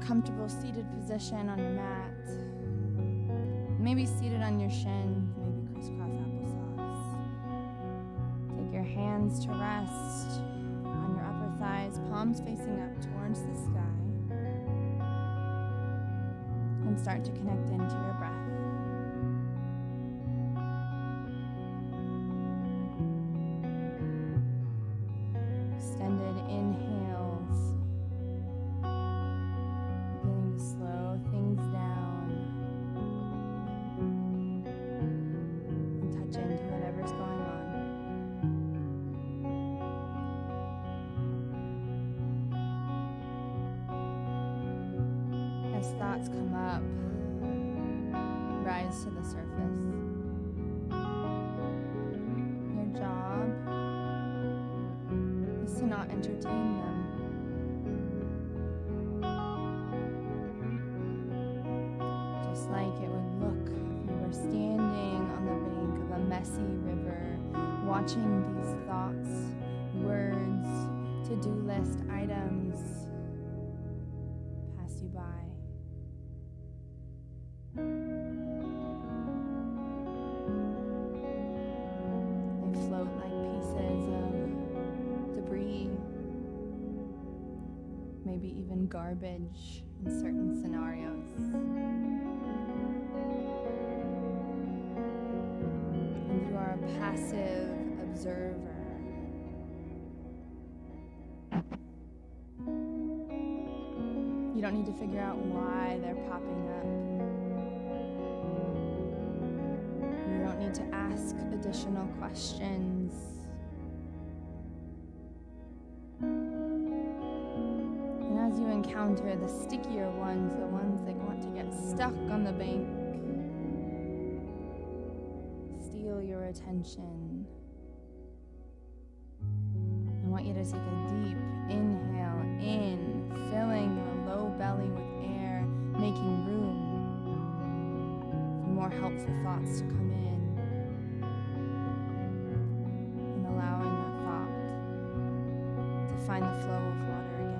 comfortable seated position on your mat. Maybe seated on your shins, maybe crisscross applesauce. Take your hands to rest on your upper thighs, palms facing up towards the sky. And start to connect into your breath. Extended inhales, beginning to slow things down and touch into whatever's going on. As thoughts come up, rise to the surface. Your job is to not entertain them. Just like it would look if you were standing on the bank of a messy river, watching these thoughts, words, to-do list items pass you by. They float like pieces of debris, maybe even garbage in certain scenarios. And you are a passive observer. You don't need to figure out why they're popping up. You don't need to ask additional questions. And as you encounter the stickier ones, the ones that want to get stuck on the bank, steal your attention. I want you to take a deep inhale in, filling your low belly with air, making room for more helpful thoughts to come in, and allowing that thought to find the flow of water again.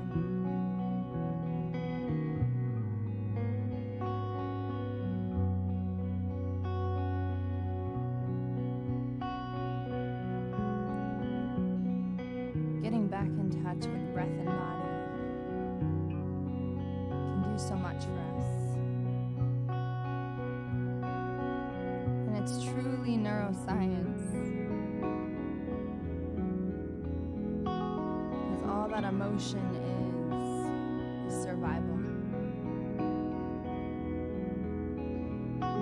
Getting back in touch with breath and body can do so much for us. And it's truly neuroscience. Because all that emotion is survival.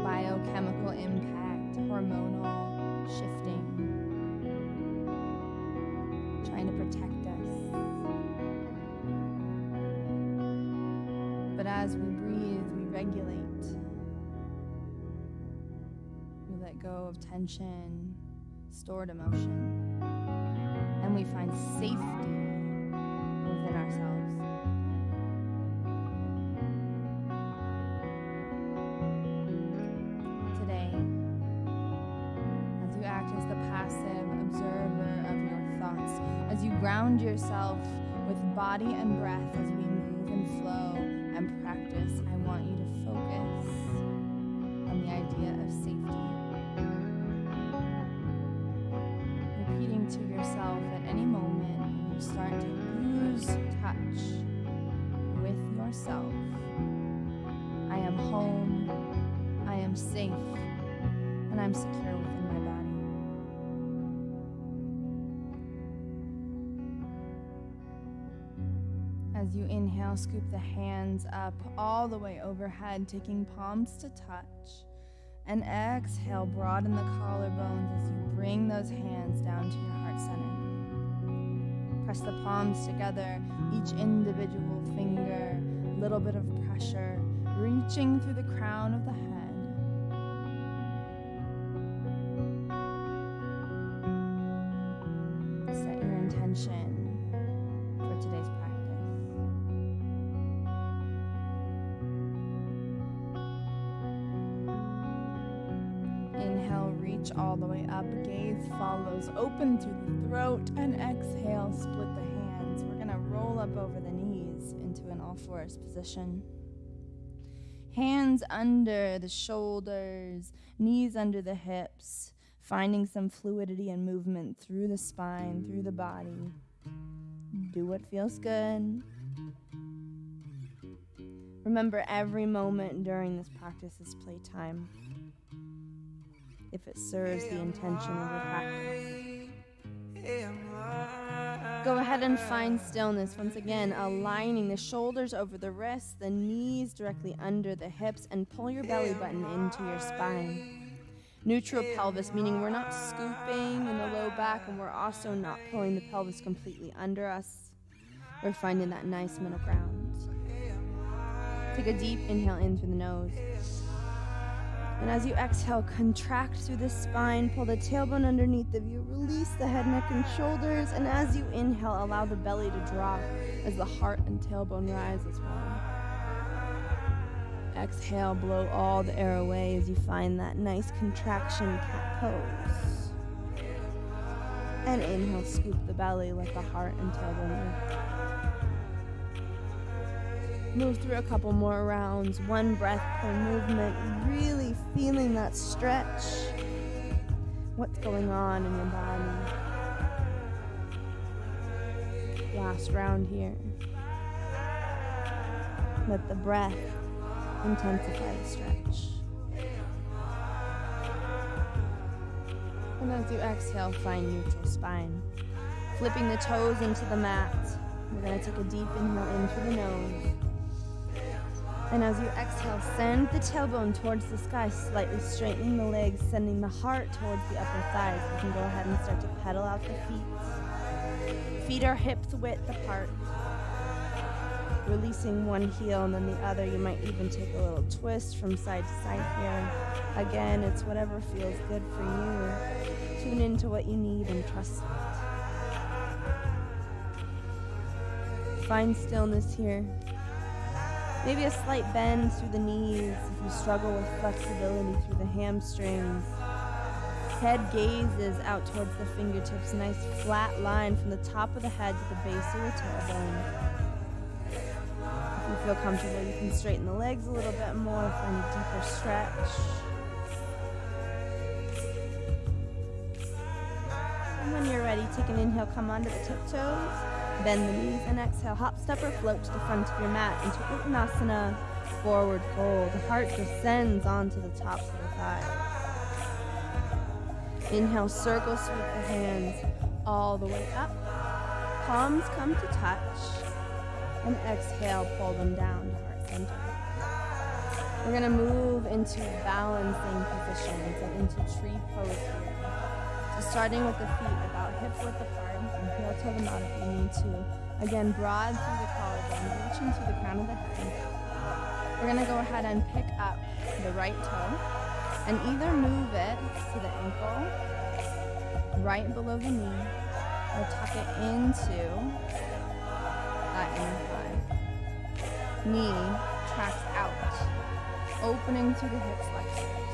Biochemical impact, hormonal shifting, trying to protect us. But as we breathe, we regulate. We let go of tension, stored emotion, and we find safety within ourselves. Today, as you act as the passive observer of your thoughts, as you ground yourself with body and breath as we move and flow and practice, I want you to focus on the idea of safety. Repeating to yourself at any moment when you start to lose touch with yourself, I am home, I am safe, and I'm secure within my body. As you inhale, scoop the hands up all the way overhead, taking palms to touch. And exhale, broaden the collarbones as you bring those hands down to your heart center. Press the palms together, each individual finger, a little bit of pressure, reaching through the crown of the head. Set your intention for today's practice. Inhale, reach all the way up, gaze follows, open through the throat, and exhale, split the hands. We're gonna roll up over the knees into an all fours position. Hands under the shoulders, knees under the hips, finding some fluidity and movement through the spine, through the body. Do what feels good. Remember, every moment during this practice is playtime, if it serves the intention of your practice. Go ahead and find stillness. Once again, aligning the shoulders over the wrists, the knees directly under the hips, and pull your belly button into your spine. Neutral pelvis, meaning we're not scooping in the low back, and we're also not pulling the pelvis completely under us. We're finding that nice middle ground. Take a deep inhale in through the nose. And as you exhale, contract through the spine, pull the tailbone underneath of you, release the head, neck, and shoulders, and as you inhale, allow the belly to drop as the heart and tailbone rise as well. Exhale, blow all the air away as you find that nice contraction cat pose. And inhale, scoop the belly, let the heart and tailbone lift. Move through a couple more rounds, one breath per movement, really feeling that stretch. What's going on in your body? Last round here. Let the breath intensify the stretch. And as you exhale, find neutral spine. Flipping the toes into the mat. We're going to take a deep inhale in through the nose. And as you exhale, send the tailbone towards the sky, slightly straightening the legs, sending the heart towards the upper thighs. You can go ahead and start to pedal out the feet. Feet are hips width apart. Releasing one heel and then the other. You might even take a little twist from side to side here. Again, it's whatever feels good for you. Tune into what you need and trust it. Find stillness here. Maybe a slight bend through the knees if you struggle with flexibility through the hamstrings. Head gazes out towards the fingertips, nice flat line from the top of the head to the base of your tailbone. If you feel comfortable, you can straighten the legs a little bit more, find a deeper stretch. And when you're ready, take an inhale, come onto the tiptoes. Bend the knees and exhale, hop, step, or float to the front of your mat into Uttanasana, forward fold. The heart descends onto the tops of the thighs. Inhale, circle sweep the hands all the way up. Palms come to touch. And exhale, pull them down to heart center. We're going to move into balancing positions and into tree pose here. So starting with the feet about hip width apart. Heel toe them out if you need to. Again, broad through the collarbone, reaching through the crown of the head. We're going to go ahead and pick up the right toe and either move it to the ankle, right below the knee, or tuck it into that inner thigh. Knee tracks out, opening through the hip flexors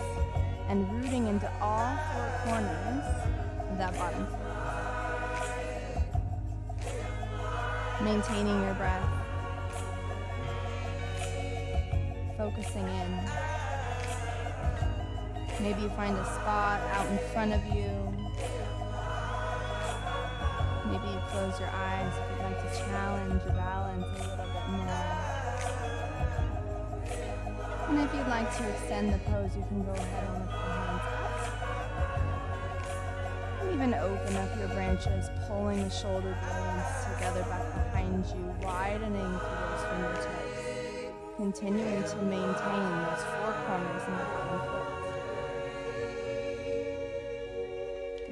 and rooting into all four corners of that bottom foot. Maintaining your breath, focusing in. Maybe you find a spot out in front of you. Maybe you close your eyes if you'd like to challenge your balance a little bit more. And if you'd like to extend the pose, you can go ahead and lift your hands up. And even open up your branches, pulling the shoulder blades together back behind you, widening through those fingertips, continuing to maintain those four corners in the bottom foot.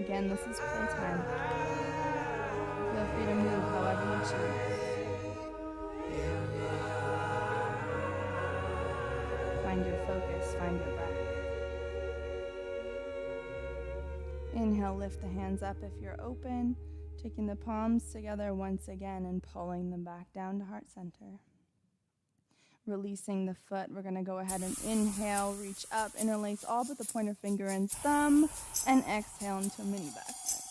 Again, this is playtime. Feel free to move however you choose. Find your focus, find your breath. Inhale, lift the hands up if you're open, taking the palms together once again and pulling them back down to heart center. Releasing the foot, we're going to go ahead and inhale, reach up, interlace all but the pointer finger and thumb, and exhale into a mini back bend.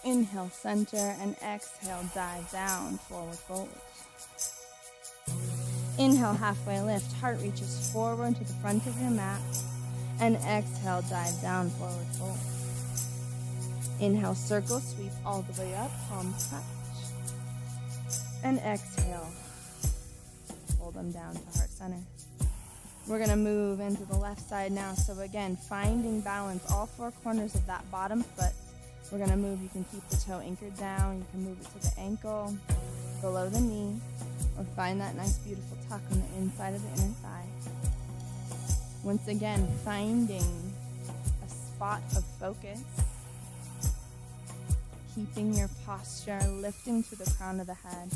Inhale, center, and exhale, dive down, forward fold. Inhale, halfway lift. Heart reaches forward to the front of your mat. And exhale, dive down, forward fold. Inhale, circle sweep all the way up, palms touch. And exhale, fold them down to heart center. We're going to move into the left side now. So again, finding balance, all four corners of that bottom foot. We're going to move. You can keep the toe anchored down. You can move it to the ankle, below the knee, or find that nice, beautiful tuck on the inside of the inner thigh. Once again, finding a spot of focus, keeping your posture, lifting through the crown of the head.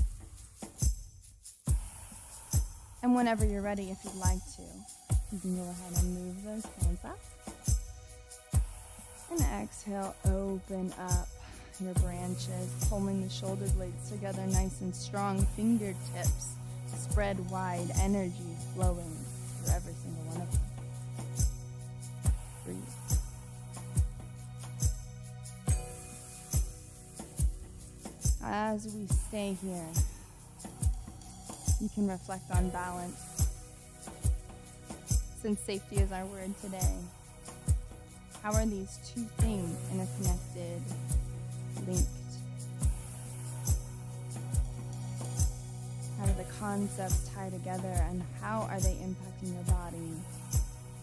And whenever you're ready, if you'd like to, you can go ahead and move those hands up. And exhale, open up your branches, pulling the shoulder blades together nice and strong, fingertips spread wide, energy flowing through every single one of them. Breathe. As we stay here, you can reflect on balance. Since safety is our word today, how are these two things interconnected, linked? How do the concepts tie together, and how are they impacting your body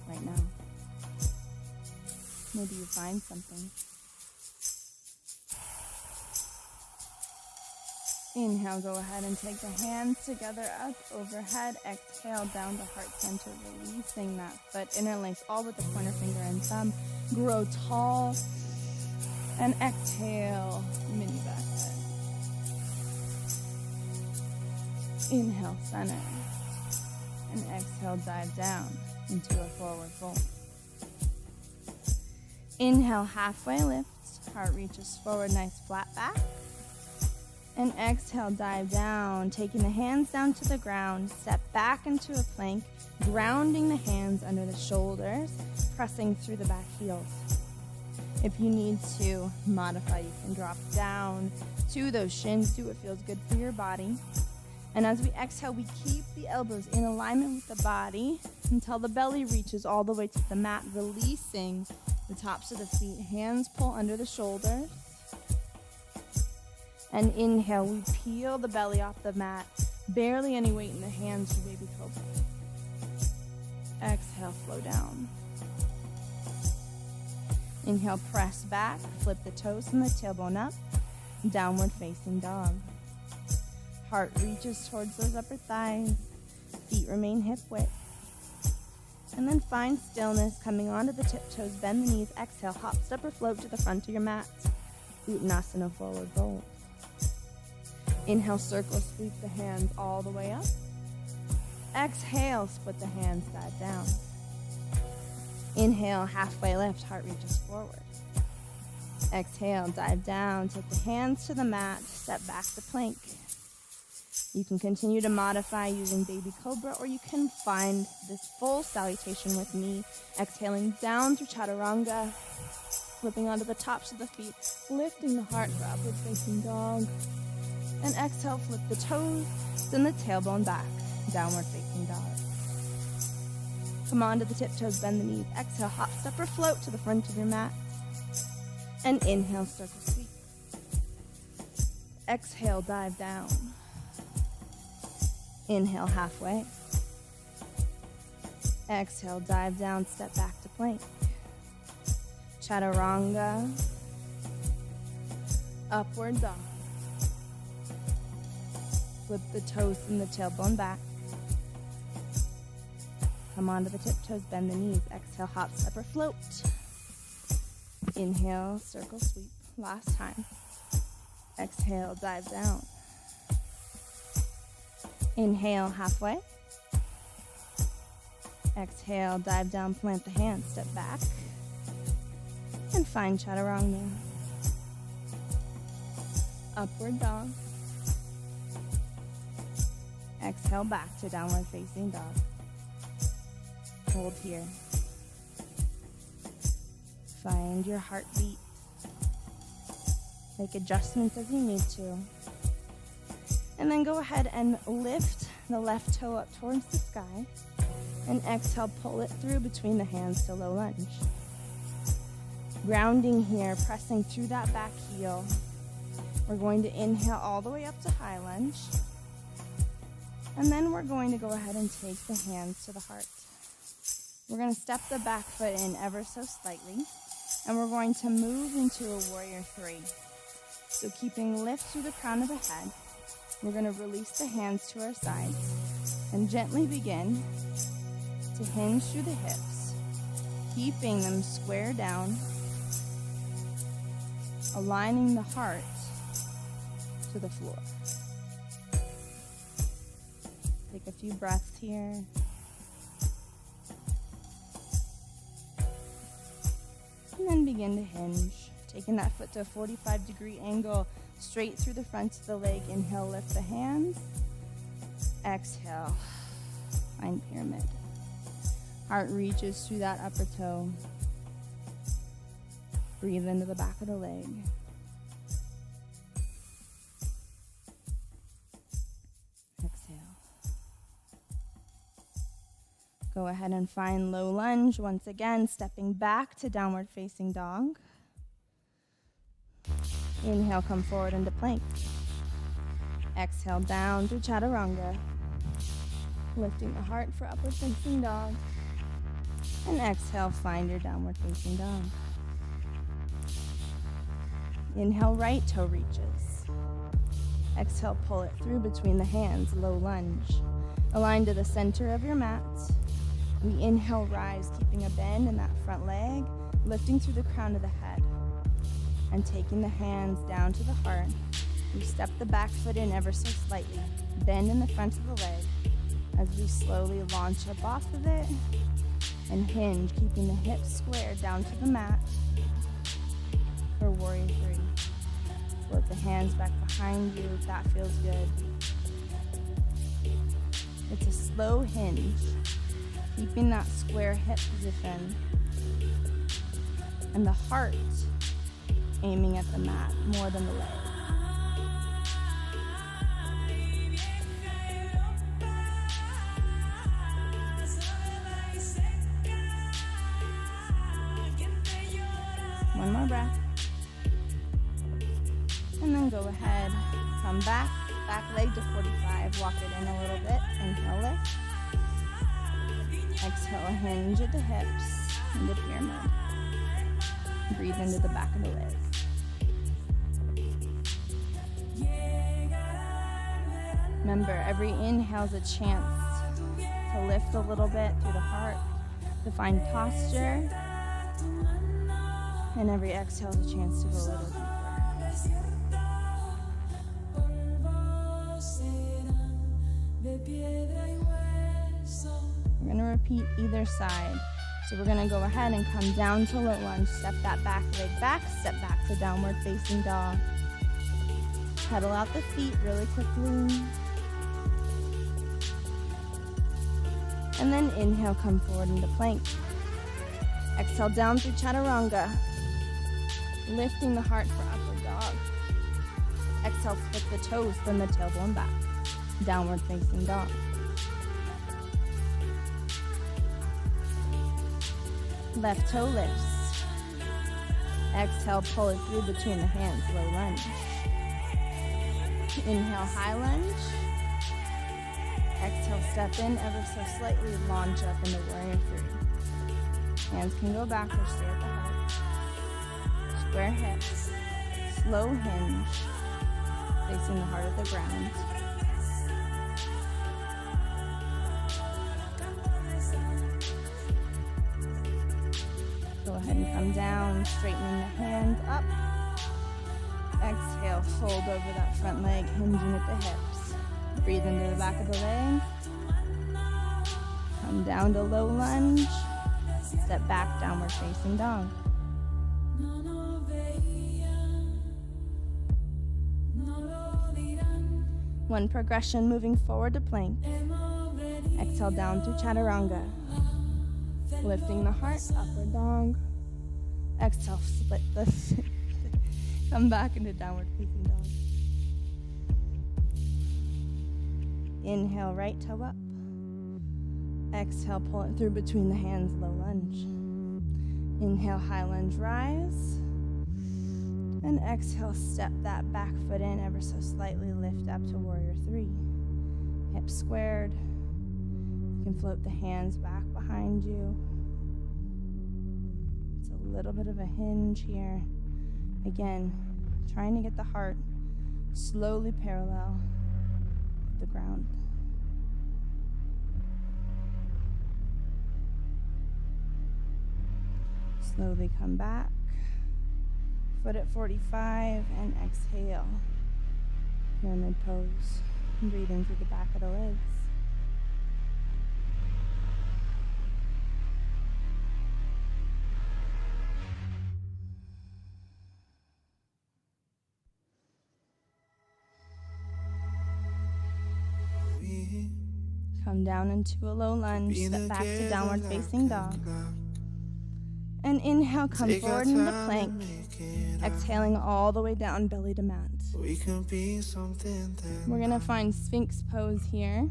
right now? Maybe you find something. Inhale, go ahead and take the hands together up overhead. Exhale, down to heart center, releasing that foot. Interlace all with the pointer finger and thumb. Grow tall. And exhale, mini back bend. Inhale, center. And exhale, dive down into a forward fold. Inhale, halfway lift. Heart reaches forward, nice flat back. And exhale, dive down, taking the hands down to the ground, step back into a plank, grounding the hands under the shoulders, pressing through the back heels. If you need to modify, you can drop down to those shins, do what feels good for your body. And as we exhale, we keep the elbows in alignment with the body until the belly reaches all the way to the mat, releasing the tops of the feet. Hands pull under the shoulders. And inhale, we peel the belly off the mat. Barely any weight in the hands for baby cobra. Exhale, flow down. Inhale, press back, flip the toes and the tailbone up. Downward facing dog. Heart reaches towards those upper thighs. Feet remain hip width. And then find stillness, coming onto the tiptoes, bend the knees. Exhale, hop, step, or float to the front of your mat. Uttanasana, forward fold. Inhale, circle, sweep the hands all the way up. Exhale, split the hands, dive down. Inhale, halfway lift, heart reaches forward. Exhale, dive down, take the hands to the mat, step back to plank. You can continue to modify using baby cobra, or you can find this full salutation with me, exhaling down through chaturanga, flipping onto the tops of the feet, lifting the heart for upward facing dog. And exhale, flip the toes, then the tailbone back, downward facing dog. Come on to the tiptoes, bend the knees. Exhale, hop, step, or float to the front of your mat. And inhale, circle sweep. Exhale, dive down. Inhale, halfway. Exhale, dive down, step back to plank. Chaturanga. Upward dog. Flip the toes and the tailbone back. Come onto the tiptoes, bend the knees. Exhale, hop, step, or float. Inhale, circle, sweep. Last time. Exhale, dive down. Inhale, halfway. Exhale, dive down, plant the hands, step back. And find chaturanga. Upward dog. Exhale, back to downward facing dog. Hold here. Find your heartbeat. Make adjustments as you need to. And then go ahead and lift the left toe up towards the sky. And exhale, pull it through between the hands to low lunge. Grounding here, pressing through that back heel. We're going to inhale all the way up to high lunge. And then we're going to go ahead and take the hands to the heart. We're going to step the back foot in ever so slightly. And we're going to move into a warrior three. So keeping lift through the crown of the head, we're going to release the hands to our sides and gently begin to hinge through the hips, keeping them square down, aligning the heart to the floor. Take a few breaths here. And then begin to hinge, taking that foot to a 45-degree angle straight through the front of the leg. Inhale, lift the hands. Exhale, find pyramid. Heart reaches through that upper toe. Breathe into the back of the leg. Exhale. Go ahead and find low lunge. Once again, stepping back to downward facing dog. Inhale, come forward into plank. Exhale, down to chaturanga. Lifting the heart for upward facing dog. And exhale, find your downward facing dog. Inhale, right toe reaches. Exhale, pull it through between the hands, low lunge. Align to the center of your mat. We inhale, rise, keeping a bend in that front leg, lifting through the crown of the head. And taking the hands down to the heart, we step the back foot in ever so slightly, bend in the front of the leg as we slowly launch up off of it and hinge, keeping the hips squared down to the mat for warrior three. Float the hands back behind you if that feels good. It's a slow hinge, keeping that square hip position and the heart aiming at the mat more than the leg. One more breath. And then go ahead, come back leg to 45, walk it in a little bit, inhale, lift. Exhale, hinge at the hips, into pyramid. Breathe into the back of the leg. Remember, every inhale is a chance to lift a little bit through the heart, to find posture. And every exhale is a chance to go a little deeper. We're going to repeat either side. So we're going to go ahead and come down to low lunge, step that back leg back, step back to downward facing dog. Pedal out the feet really quickly. And then inhale, come forward into plank. Exhale, down through chaturanga. Lifting the heart for upward dog. Exhale, flip the toes, bend the tailbone back. Downward facing dog. Left toe lifts. Exhale, pull it through between the hands, low lunge. Inhale, high lunge. Exhale, step in ever so slightly, launch up into warrior three. Hands can go back or stay at the heart. Square hips, slow hinge, facing the heart of the ground. Go ahead and come down, straightening the hands up. Exhale, fold over that front leg, hinging at the hips. Breathe into the back of the leg. Come down to low lunge. Step back, downward facing dog. One progression, moving forward to plank. Exhale down through chaturanga. Lifting the heart, upward dog. Exhale, split the come back into downward facing dog. Inhale, right toe up. Exhale, pull it through between the hands, low lunge. Inhale, high lunge, rise. And exhale, step that back foot in ever so slightly, lift up to warrior three. Hips squared. You can float the hands back behind you. It's a little bit of a hinge here. Again, trying to get the heart slowly parallel with the ground. Slowly come back. Foot at 45 and exhale. Pyramid pose. Breathing through the back of the legs. Come down into a low lunge, step back to downward facing dog. And inhale, come forward into plank. Exhaling all the way down, belly to mat. We're going to find Sphinx pose here.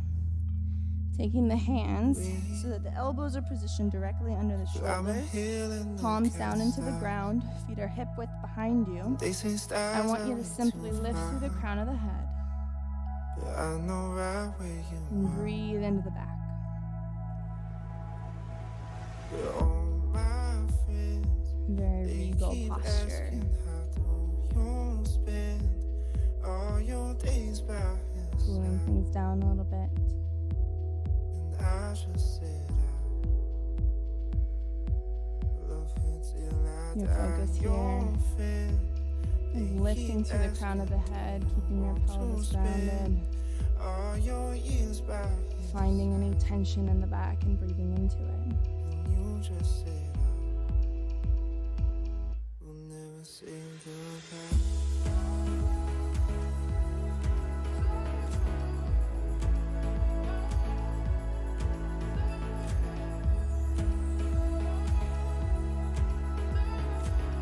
Taking the hands so that the elbows are positioned directly under the shoulders. Palms down into the ground, feet are hip width behind you. I want you to simply lift through the crown of the head. And breathe into the back. Very regal posture. Cooling things down a little bit. Your focus here is lifting through the crown of the head, keeping your pelvis grounded. Finding any tension in the back and breathing into it.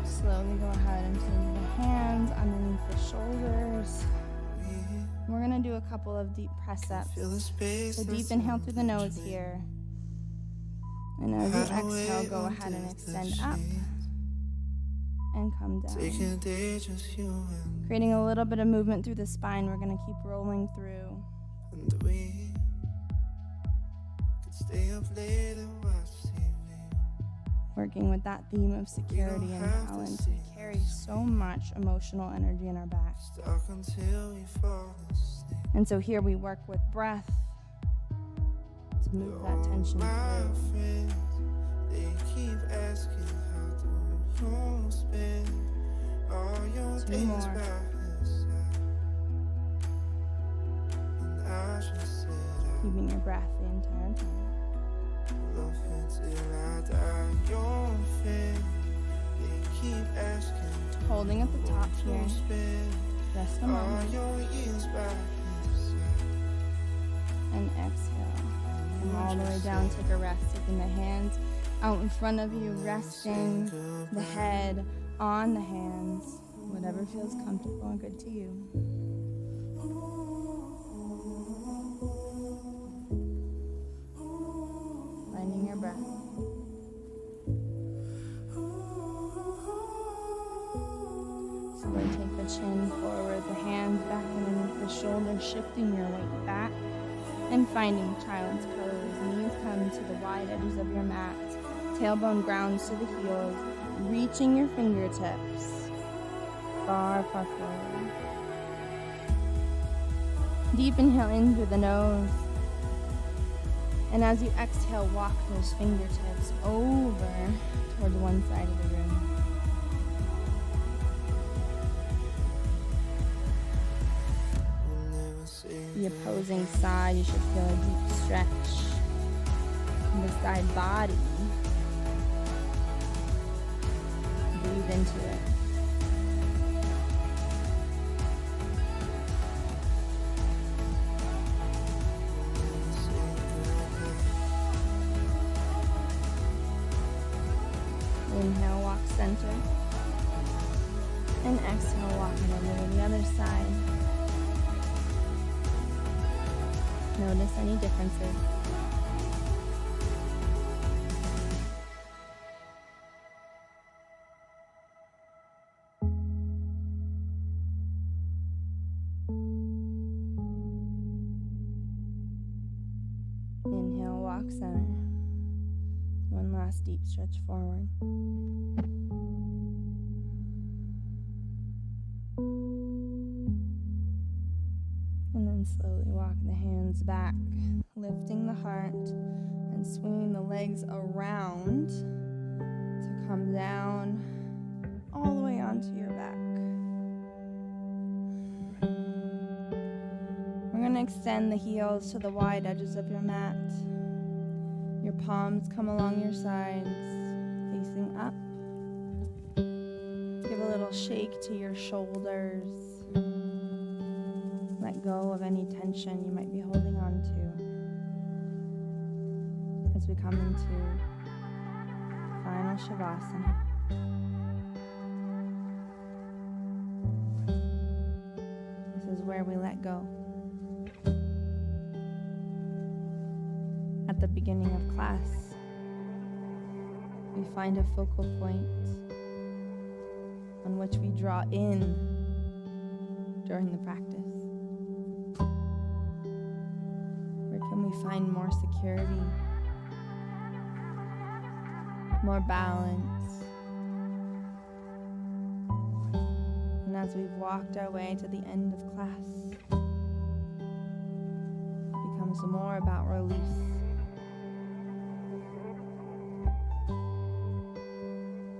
Slowly go ahead and take the hands underneath the shoulders. We're going to do a couple of deep press-ups. So deep inhale through the nose here. And as you exhale, go ahead and extend up and come down. Creating a little bit of movement through the spine. We're going to keep rolling through. Working with that theme of security and balance. We carry so much emotional energy in our back. And so here we work with breath to move that tension through. Two more. Keeping your breath the entire time. Holding at the top here. Just a moment. And exhale. Come all the way down, take a rest. Taking the hands out in front of you, resting the head on the hands. Whatever feels comfortable and good to you. Finding your breath. Slowly take the chin forward, the hands back underneath the shoulders, shifting your weight back and finding child's pose. Knees come to the wide edges of your mat. Tailbone grounds to the heels, reaching your fingertips far, far forward. Deep inhale in through the nose. And as you exhale, walk those fingertips over towards one side of the room. The opposing side, you should feel a deep stretch in the side body. Breathe into it. Inhale, walk center. And exhale, walk it over to the other side. Notice any differences. Inhale, walk center. One last deep stretch forward. And then slowly walk the hands back, lifting the heart and swinging the legs around to come down all the way onto your back. We're going to extend the heels to the wide edges of your mat. Your palms come along your sides, facing up. Give a little shake to your shoulders. Let go of any tension you might be holding on to as we come into final Shavasana. This is where we let go. At the beginning of class, we find a focal point on which we draw in during the practice. Where can we find more security, more balance? And as we've walked our way to the end of class, it becomes more about release.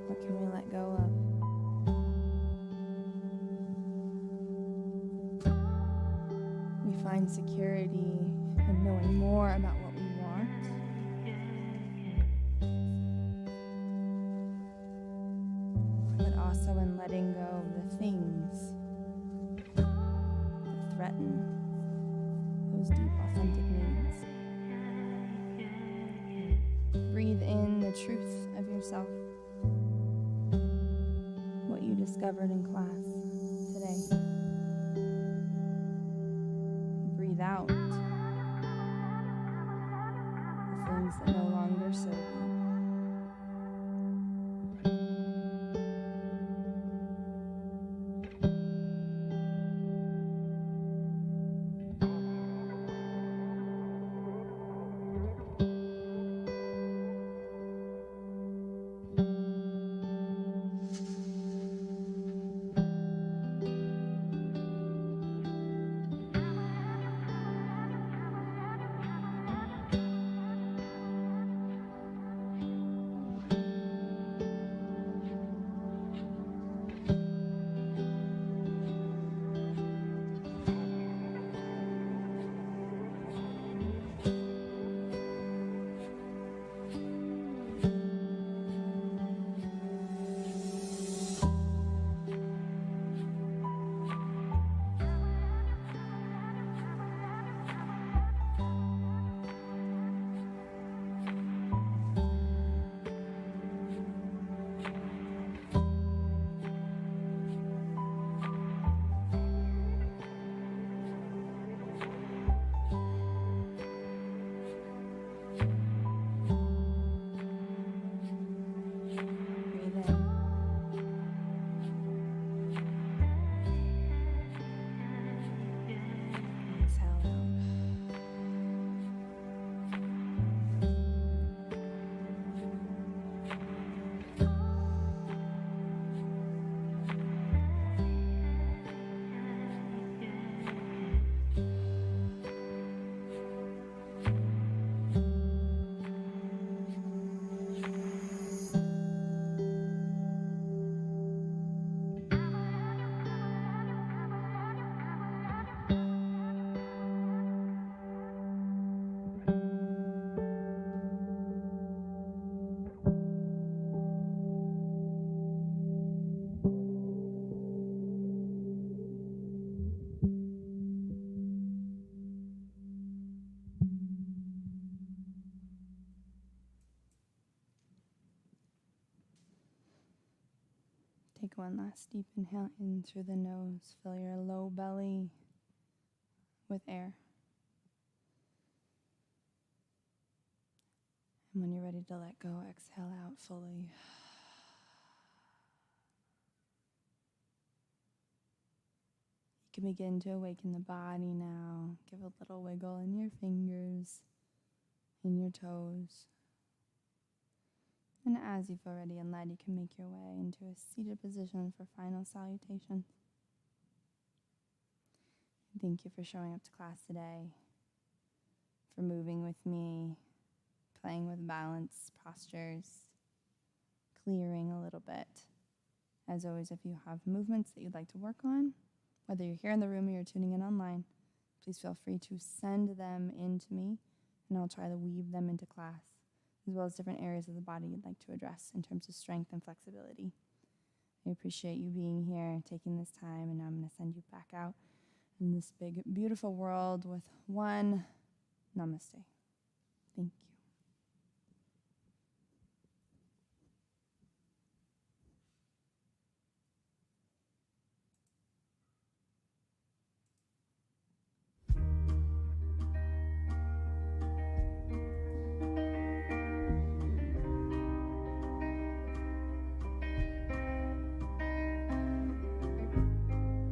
What can we let go of? We find security in knowing more about what we want. But also in letting go of the things that threaten those deep, authentic needs. Breathe in the truth of yourself. What you discovered in class today. Breathe out the things that no longer serve you. Take one last deep inhale in through the nose. Fill your low belly with air. And when you're ready to let go, exhale out fully. You can begin to awaken the body now. Give a little wiggle in your fingers, in your toes. And as you feel ready and led, you can make your way into a seated position for final salutations. Thank you for showing up to class today, for moving with me, playing with balance postures, clearing a little bit. As always, if you have movements that you'd like to work on, whether you're here in the room or you're tuning in online, please feel free to send them in to me, and I'll try to weave them into class, as well as different areas of the body you'd like to address in terms of strength and flexibility. I appreciate you being here, taking this time, and now I'm going to send you back out in this big, beautiful world with one namaste. Thank you.